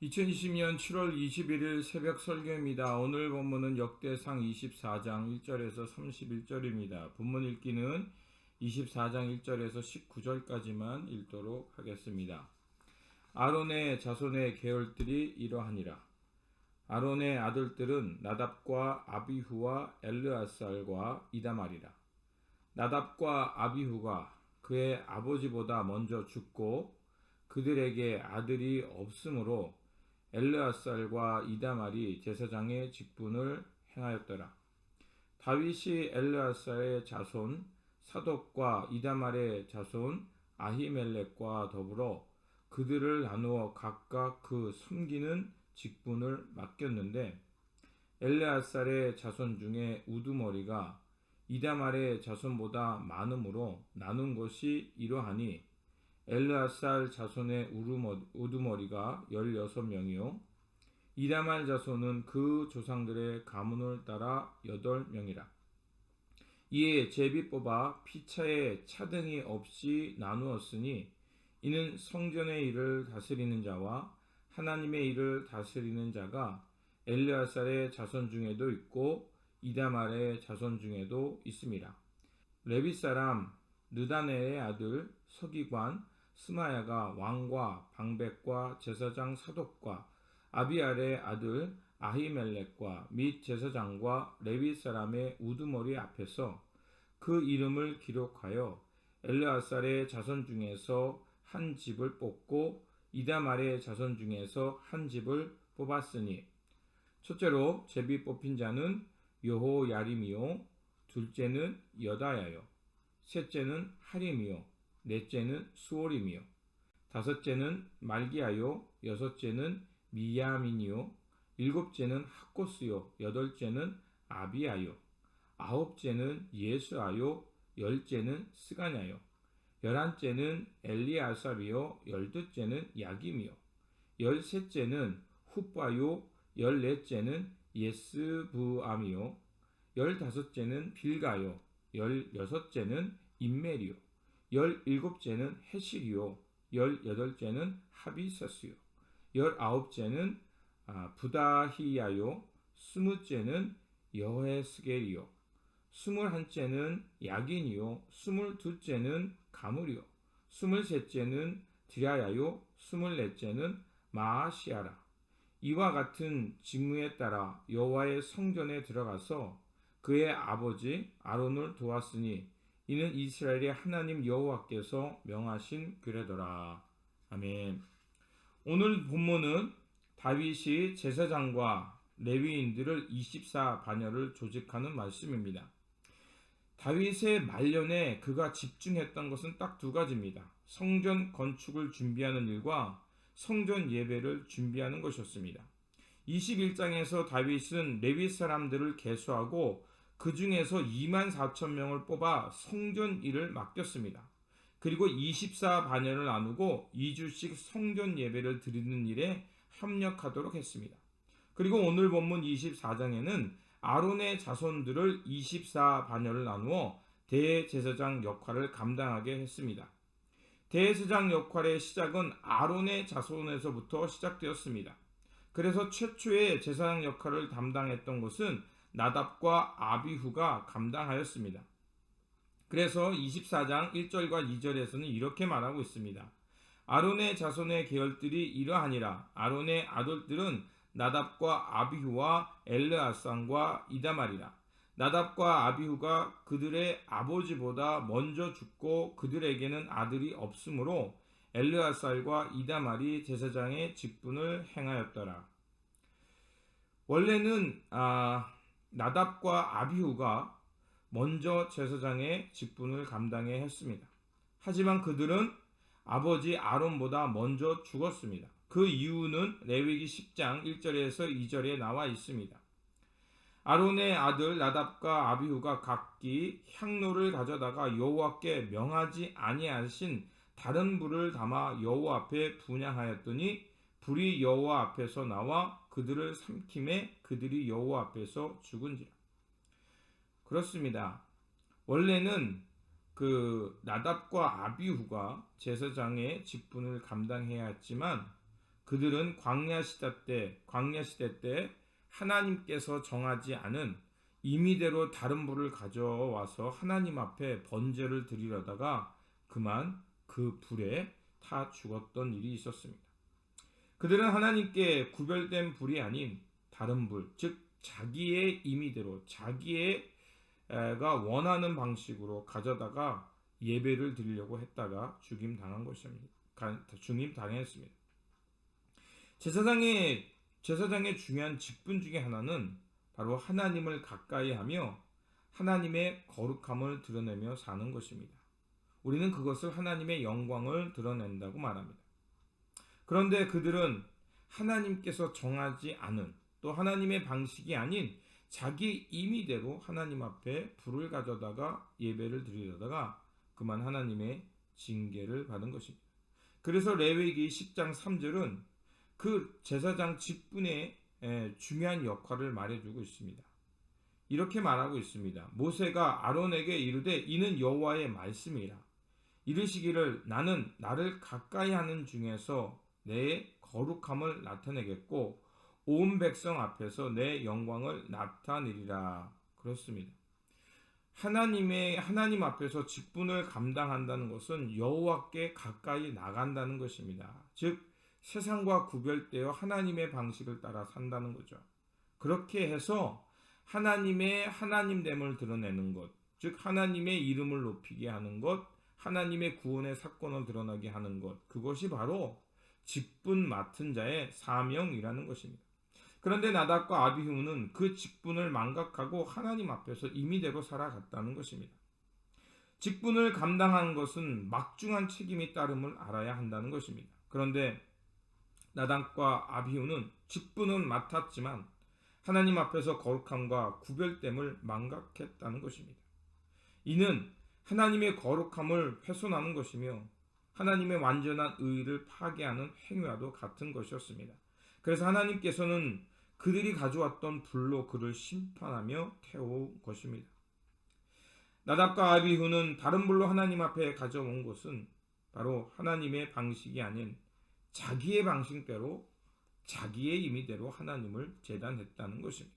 2020년 7월 21일 새벽 설교입니다. 오늘 본문은 역대상 24장 1절에서 31절입니다. 본문 읽기는 24장 1절에서 19절까지만 읽도록 하겠습니다. 아론의 자손의 계열들이 이러하니라. 아론의 아들들은 나답과 아비후와 엘르아살과 이다말이라. 나답과 아비후가 그의 아버지보다 먼저 죽고 그들에게 아들이 없으므로 엘르아살과 이다말이 제사장의 직분을 행하였더라. 다윗이 엘르아살의 자손 사독과 이다말의 자손 아히멜렉과 더불어 그들을 나누어 각각 그 섬기는 직분을 맡겼는데 엘르아살의 자손 중에 우두머리가 이다말의 자손보다 많으므로 나눈 것이 이러하니 엘르아살 자손의 우두머리가 16명이요 이다말 자손은 그 조상들의 가문을 따라 8명이라. 이에 제비 뽑아 피차에 차등이 없이 나누었으니 이는 성전의 일을 다스리는 자와 하나님의 일을 다스리는 자가 엘르아살의 자손 중에도 있고 이다말의 자손 중에도 있음이라. 레위 사람 느다넬의 아들 서기관 스마야가 왕과 방백과 제사장 사독과 아비알의 아들 아히멜렉과 및 제사장과 레위 사람의 우두머리 앞에서 그 이름을 기록하여 엘르아살의 자손 중에서 한 집을 뽑고 이다말의 자손 중에서 한 집을 뽑았으니 첫째로 제비 뽑힌 자는 여호야림이요 둘째는 여다야요 셋째는 하림이요 넷째는 수오림이요 다섯째는 말기야요 여섯째는 미야민이요 일곱째는 학고스요 여덟째는 아비야요 아홉째는 예수아요 열째는 스가냐요 열한째는 엘리아삽이요 열둘째는 야김이요 열셋째는 훗바요 열넷째는 예스부암이요 열다섯째는 빌가요 열여섯째는 임멜이요 열일곱째는 헤실이요 열여덟째는 하비사스요 열아홉째는 부다히야요 스무째는 여헤스겔이요 스물한째는 야긴이요 스물둘째는 가물이요 스물셋째는 드라야요 스물넷째는 마아시아라. 이와 같은 직무에 따라 여호와의 성전에 들어가서 그의 아버지 아론을 도왔으니 이는 이스라엘의 하나님 여호와께서 명하신 규례더라. 아멘. 오늘 본문은 다윗이 제사장과 레위인들을 24반열을 조직하는 말씀입니다. 다윗의 말년에 그가 집중했던 것은 딱 두 가지입니다. 성전 건축을 준비하는 일과 성전 예배를 준비하는 것이었습니다. 21장에서 다윗은 레위 사람들을 계수하고 그 중에서 24,000명을 뽑아 성전 일을 맡겼습니다. 그리고 24반열을 나누고 2주씩 성전 예배를 드리는 일에 협력하도록 했습니다. 그리고 오늘 본문 24장에는 아론의 자손들을 24반열을 나누어 대제사장 역할을 감당하게 했습니다. 대제사장 역할의 시작은 아론의 자손에서부터 시작되었습니다. 그래서 최초의 제사장 역할을 담당했던 것은 나답과 아비후가 감당하였습니다. 그래서 24장 1절과 2절에서는 이렇게 말하고 있습니다. 아론의 자손의 계열들이 이러하니라. 아론의 아들들은 나답과 아비후와 엘르아상과 이다말이라. 나답과 아비후가 그들의 아버지보다 먼저 죽고 그들에게는 아들이 없으므로 엘르아살과 이다말이 제사장의 직분을 행하였더라. 원래는 나답과 아비후가 먼저 제사장의 직분을 감당해야 했습니다. 하지만 그들은 아버지 아론보다 먼저 죽었습니다. 그 이유는 레위기 10장 1절에서 2절에 나와 있습니다. 아론의 아들 나답과 아비후가 각기 향로를 가져다가 여호와께 명하지 아니하신 다른 불을 담아 여호와 앞에 분향하였더니 불이 여호와 앞에서 나와 그들을 삼킴에 그들이 여호와 앞에서 죽은지라. 그렇습니다. 원래는 나답과 아비후가 제사장의 직분을 감당해야 했지만 그들은 광야 시대 때 하나님께서 정하지 않은 임의대로 다른 불을 가져와서 하나님 앞에 번제를 드리려다가 그만 그 불에 타 죽었던 일이 있었습니다. 그들은 하나님께 구별된 불이 아닌 다른 불, 즉 자기의 임의대로 자기가 원하는 방식으로 가져다가 예배를 드리려고 했다가 죽임 당했습니다. 제사장의 중요한 직분 중에 하나는 바로 하나님을 가까이하며 하나님의 거룩함을 드러내며 사는 것입니다. 우리는 그것을 하나님의 영광을 드러낸다고 말합니다. 그런데 그들은 하나님께서 정하지 않은 또 하나님의 방식이 아닌 자기 임의대로 하나님 앞에 불을 가져다가 예배를 드리려다가 그만 하나님의 징계를 받은 것입니다. 그래서 레위기 10장 3절은 그 제사장 직분의 중요한 역할을 말해주고 있습니다. 이렇게 말하고 있습니다. 모세가 아론에게 이르되 이는 여호와의 말씀이라. 이르시기를 나는 나를 가까이 하는 중에서 내 거룩함을 나타내겠고 온 백성 앞에서 내 영광을 나타내리라. 그렇습니다. 하나님 앞에서 직분을 감당한다는 것은 여호와께 가까이 나간다는 것입니다. 즉 세상과 구별되어 하나님의 방식을 따라 산다는 거죠. 그렇게 해서 하나님의 하나님됨을 드러내는 것, 즉 하나님의 이름을 높이게 하는 것, 하나님의 구원의 사건을 드러나게 하는 것, 그것이 바로 직분 맡은 자의 사명이라는 것입니다. 그런데 나답과 아비후는 그 직분을 망각하고 하나님 앞에서 임의대로 살아갔다는 것입니다. 직분을 감당하는 것은 막중한 책임이 따름을 알아야 한다는 것입니다. 그런데 나답과 아비후는 직분은 맡았지만 하나님 앞에서 거룩함과 구별됨을 망각했다는 것입니다. 이는 하나님의 거룩함을 훼손하는 것이며 하나님의 완전한 의를 파괴하는 행위와도 같은 것이었습니다. 그래서 하나님께서는 그들이 가져왔던 불로 그를 심판하며 태워온 것입니다. 나답과 아비후는 다른 불로 하나님 앞에 가져온 것은 바로 하나님의 방식이 아닌 자기의 방식대로 자기의 임의대로 하나님을 제단했다는 것입니다.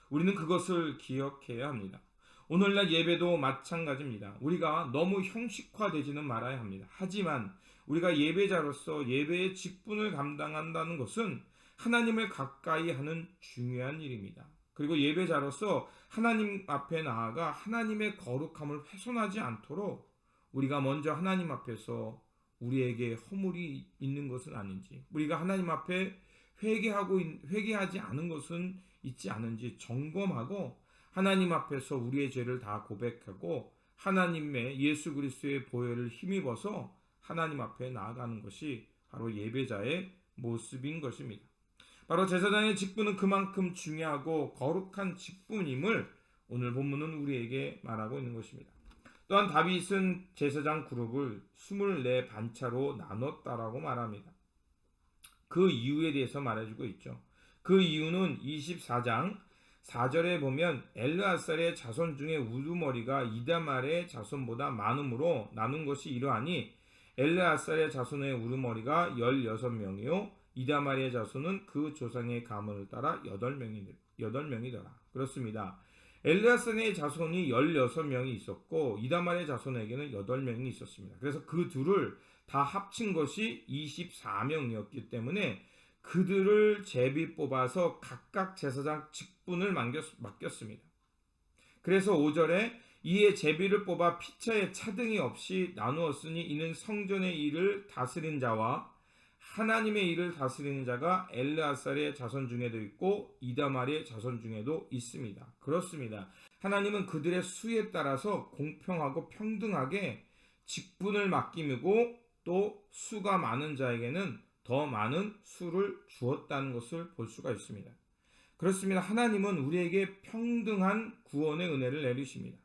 우리는 그것을 기억해야 합니다. 오늘날 예배도 마찬가지입니다. 우리가 너무 형식화되지는 말아야 합니다. 하지만 우리가 예배자로서 예배의 직분을 감당한다는 것은 하나님을 가까이 하는 중요한 일입니다. 그리고 예배자로서 하나님 앞에 나아가 하나님의 거룩함을 훼손하지 않도록 우리가 먼저 하나님 앞에서 우리에게 허물이 있는 것은 아닌지, 우리가 하나님 앞에 회개하지 않은 것은 있지 않은지 점검하고 하나님 앞에서 우리의 죄를 다 고백하고 하나님의 예수 그리스도의 보혈을 힘입어서 하나님 앞에 나아가는 것이 바로 예배자의 모습인 것입니다. 바로 제사장의 직분은 그만큼 중요하고 거룩한 직분임을 오늘 본문은 우리에게 말하고 있는 것입니다. 또한 다윗은 제사장 그룹을 24반차로 나눴다라고 말합니다. 그 이유에 대해서 말해주고 있죠. 그 이유는 24장 4절에 보면 엘르아살의 자손 중에 우두머리가 이다말의 자손보다 많음으로 나눈 것이 이러하니 엘르아살의 자손의 우두머리가 16명이요 이다말의 자손은 그 조상의 가문을 따라 8명이더라. 그렇습니다. 엘르아살의 자손이 16명이 있었고 이다말의 자손에게는 8명이 있었습니다. 그래서 그 둘을 다 합친 것이 24명이었기 때문에 그들을 제비 뽑아서 각각 제사장 직분을 맡겼습니다. 그래서 5절에 이에 제비를 뽑아 피차에 차등이 없이 나누었으니 이는 성전의 일을 다스린 자와 하나님의 일을 다스리는 자가 엘르아살의 자손 중에도 있고 이다말의 자손 중에도 있습니다. 그렇습니다. 하나님은 그들의 수에 따라서 공평하고 평등하게 직분을 맡기고 또 수가 많은 자에게는 더 많은 수를 주었다는 것을 볼 수가 있습니다. 그렇습니다. 하나님은 우리에게 평등한 구원의 은혜를 내리십니다.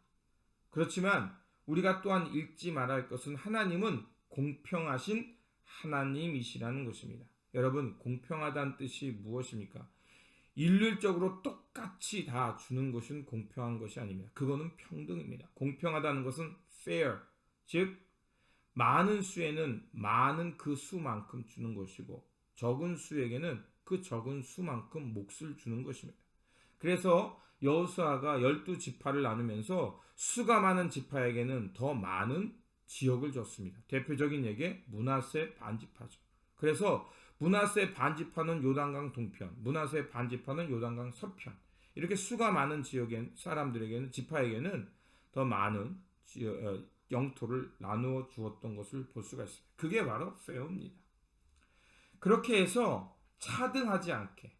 그렇지만 우리가 또한 잊지 말아야 할 것은 하나님은 공평하신 하나님이시라는 것입니다. 여러분, 공평하다는 뜻이 무엇입니까? 일률적으로 똑같이 다 주는 것은 공평한 것이 아닙니다. 그거는 평등입니다. 공평하다는 것은 fair, 즉 많은 수에는 많은 그 수만큼 주는 것이고 적은 수에게는 그 적은 수만큼 몫을 주는 것입니다. 그래서 여호수아가 12지파를 나누면서 수가 많은 지파에게는 더 많은 지역을 줬습니다. 대표적인 얘기 므낫세 반지파죠. 그래서 므낫세 반지파는 요단강 동편, 므낫세 반지파는 요단강 서편. 이렇게 수가 많은 지역의 사람들에게는 지파에게는 더 많은 영토를 나누어 주었던 것을 볼 수가 있습니다. 그게 바로 페어입니다. 그렇게 해서 차등하지 않게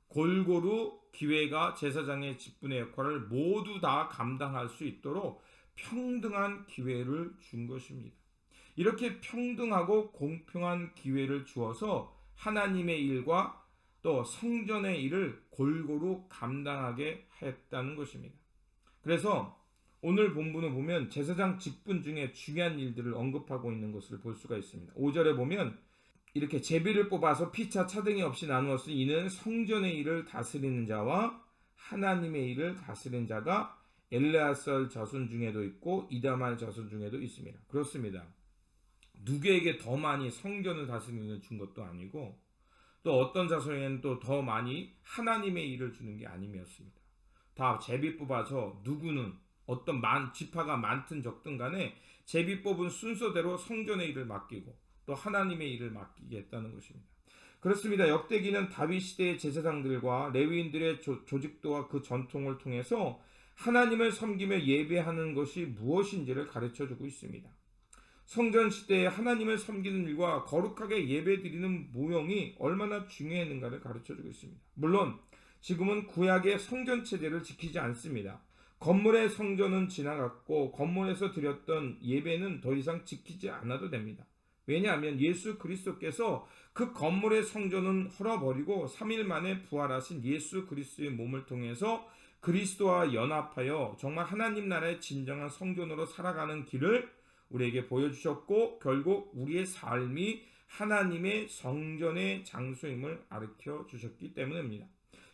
골고루 기회가 제사장의 직분의 역할을 모두 다 감당할 수 있도록 평등한 기회를 준 것입니다. 이렇게 평등하고 공평한 기회를 주어서 하나님의 일과 또 성전의 일을 골고루 감당하게 했다는 것입니다. 그래서 오늘 본문을 보면 제사장 직분 중에 중요한 일들을 언급하고 있는 것을 볼 수가 있습니다. 5절에 보면 이렇게 제비를 뽑아서 피차 차등이 없이 나누었으니 이는 성전의 일을 다스리는 자와 하나님의 일을 다스리는 자가 엘레아살 자손 중에도 있고 이다말 자손 중에도 있습니다. 그렇습니다. 누구에게 더 많이 성전을 다스리는 준 것도 아니고 또 어떤 자손에는 또 더 많이 하나님의 일을 주는 게 아님이었습니다. 다 제비 뽑아서 누구는 어떤 지파가 많든 적든 간에 제비 뽑은 순서대로 성전의 일을 맡기고 또 하나님의 일을 맡기겠다는 것입니다. 그렇습니다. 역대기는 다윗 시대의 제사장들과 레위인들의 조직도와 그 전통을 통해서 하나님을 섬기며 예배하는 것이 무엇인지를 가르쳐주고 있습니다. 성전 시대에 하나님을 섬기는 일과 거룩하게 예배드리는 모형이 얼마나 중요했는가를 가르쳐주고 있습니다. 물론 지금은 구약의 성전 체제를 지키지 않습니다. 건물의 성전은 지나갔고 건물에서 드렸던 예배는 더 이상 지키지 않아도 됩니다. 왜냐하면 예수 그리스도께서 그 건물의 성전은 헐어버리고 3일 만에 부활하신 예수 그리스도의 몸을 통해서 그리스도와 연합하여 정말 하나님 나라의 진정한 성전으로 살아가는 길을 우리에게 보여주셨고 결국 우리의 삶이 하나님의 성전의 장소임을 가르쳐 주셨기 때문입니다.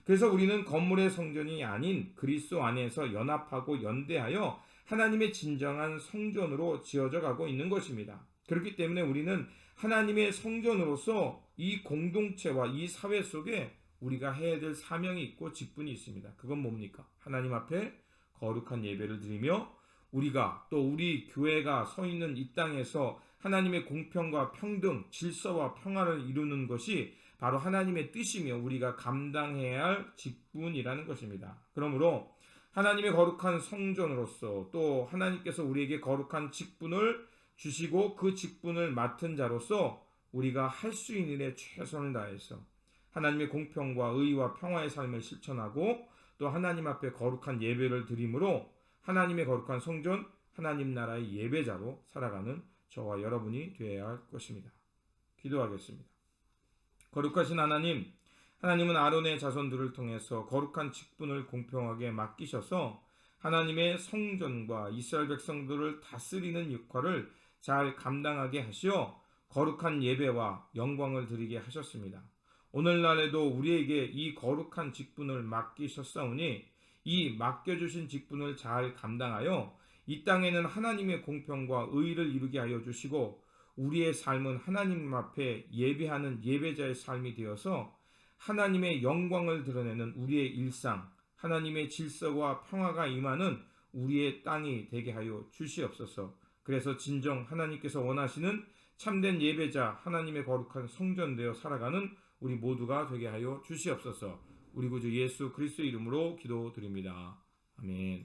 그래서 우리는 건물의 성전이 아닌 그리스도 안에서 연합하고 연대하여 하나님의 진정한 성전으로 지어져 가고 있는 것입니다. 그렇기 때문에 우리는 하나님의 성전으로서 이 공동체와 이 사회 속에 우리가 해야 될 사명이 있고 직분이 있습니다. 그건 뭡니까? 하나님 앞에 거룩한 예배를 드리며 우리가 또 우리 교회가 서 있는 이 땅에서 하나님의 공평과 평등, 질서와 평화를 이루는 것이 바로 하나님의 뜻이며 우리가 감당해야 할 직분이라는 것입니다. 그러므로 하나님의 거룩한 성전으로서 또 하나님께서 우리에게 거룩한 직분을 주시고 그 직분을 맡은 자로서 우리가 할 수 있는 일에 최선을 다해서 하나님의 공평과 의와 평화의 삶을 실천하고 또 하나님 앞에 거룩한 예배를 드림으로 하나님의 거룩한 성전, 하나님 나라의 예배자로 살아가는 저와 여러분이 되어야 할 것입니다. 기도하겠습니다. 거룩하신 하나님, 하나님은 아론의 자손들을 통해서 거룩한 직분을 공평하게 맡기셔서 하나님의 성전과 이스라엘 백성들을 다스리는 역할을 잘 감당하게 하시어 거룩한 예배와 영광을 드리게 하셨습니다. 오늘날에도 우리에게 이 거룩한 직분을 맡기셨사오니 이 맡겨주신 직분을 잘 감당하여 이 땅에는 하나님의 공평과 의를 이루게 하여 주시고 우리의 삶은 하나님 앞에 예배하는 예배자의 삶이 되어서 하나님의 영광을 드러내는 우리의 일상, 하나님의 질서와 평화가 임하는 우리의 땅이 되게 하여 주시옵소서. 그래서 진정 하나님께서 원하시는 참된 예배자, 하나님의 거룩한 성전되어 살아가는 우리 모두가 되게 하여 주시옵소서. 우리 구주 예수 그리스도의 이름으로 기도드립니다. 아멘.